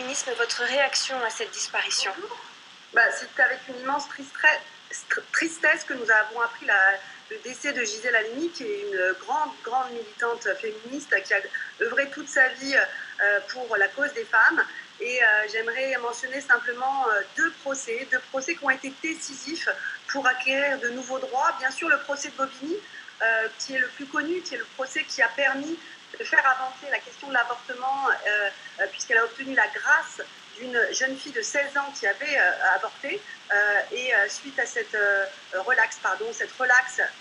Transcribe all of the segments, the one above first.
féminisme, votre réaction à cette disparition? C'est avec une immense tristesse que nous avons appris le décès de Gisèle Halimi, qui est une grande militante féministe qui a œuvré toute sa vie pour la cause des femmes. Et j'aimerais mentionner simplement deux procès qui ont été décisifs pour acquérir de nouveaux droits. Bien sûr, le procès de Bobigny, qui est le plus connu, qui est le procès qui a permis de faire avancer la question de l'avortement, puisqu'elle a obtenu la grâce d'une jeune fille de 16 ans qui avait avorté. Suite à cette relaxe,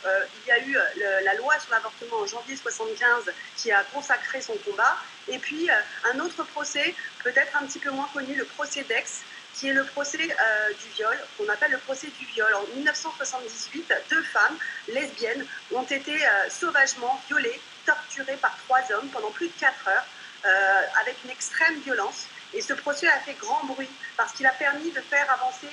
il y a eu la loi sur l'avortement en janvier 1975 qui a consacré son combat. Et puis un autre procès, peut-être un petit peu moins connu, le procès d'Aix, qui est le procès du viol, qu'on appelle le procès du viol. En 1978, deux femmes lesbiennes ont été sauvagement violées, torturées par 3 hommes pendant plus de 4 heures, avec une extrême violence. Et ce procès a fait grand bruit parce qu'il a permis de faire avancer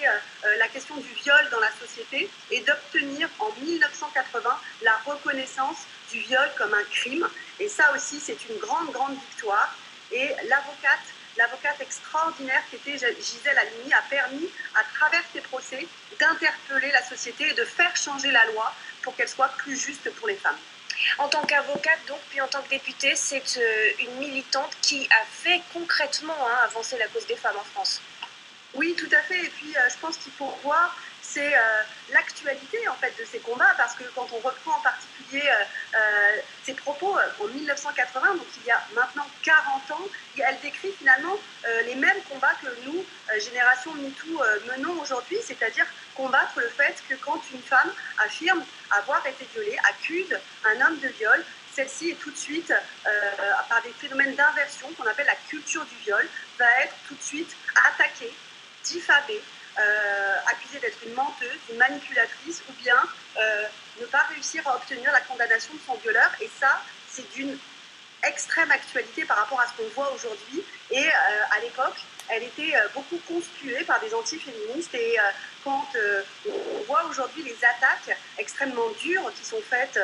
la question du viol dans la société et d'obtenir en 1980 la reconnaissance du viol comme un crime. Et ça aussi, c'est une grande victoire. Et l'avocate extraordinaire qui était Gisèle Halimi a permis, à travers ces procès, d'interpeller la société et de faire changer la loi pour qu'elle soit plus juste pour les femmes. En tant qu'avocate, donc, puis en tant que députée, c'est une militante qui a fait concrètement avancer la cause des femmes en France. Oui, tout à fait. Et puis, je pense qu'il faut voir, c'est l'actualité en fait de ces combats, parce que quand on reprend en particulier ses propos en 1980, donc il y a maintenant 40 ans, elle décrit finalement les mêmes combats que nous, génération MeToo, menons aujourd'hui, c'est-à-dire combattre le fait que quand une femme affirme avoir été violée, accuse un homme de viol, celle-ci est tout de suite, par des phénomènes d'inversion qu'on appelle la culture du viol, va être tout de suite attaquée, diffamée, accusée d'être une menteuse, une manipulatrice, ou bien ne pas réussir à obtenir la condamnation de son violeur. Et ça, c'est d'une extrême actualité par rapport à ce qu'on voit aujourd'hui. Et à l'époque, elle était beaucoup conspuée par des antiféministes. Et quand on voit aujourd'hui les attaques extrêmement dures qui sont faites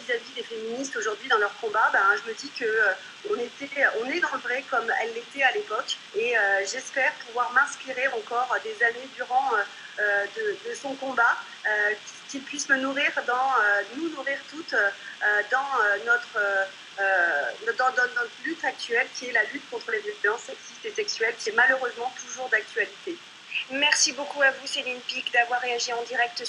vis-à-vis des féministes aujourd'hui dans leur combat, je me dis qu'on est dans le vrai comme elle l'était à l'époque. Et j'espère pouvoir m'inspirer encore des années durant de son combat, qu'il puisse nous nourrir toutes dans notre lutte actuelle, qui est la lutte contre les violences sexistes et sexuelles, qui est malheureusement toujours d'actualité. Merci beaucoup à vous, Céline Pic, d'avoir réagi en direct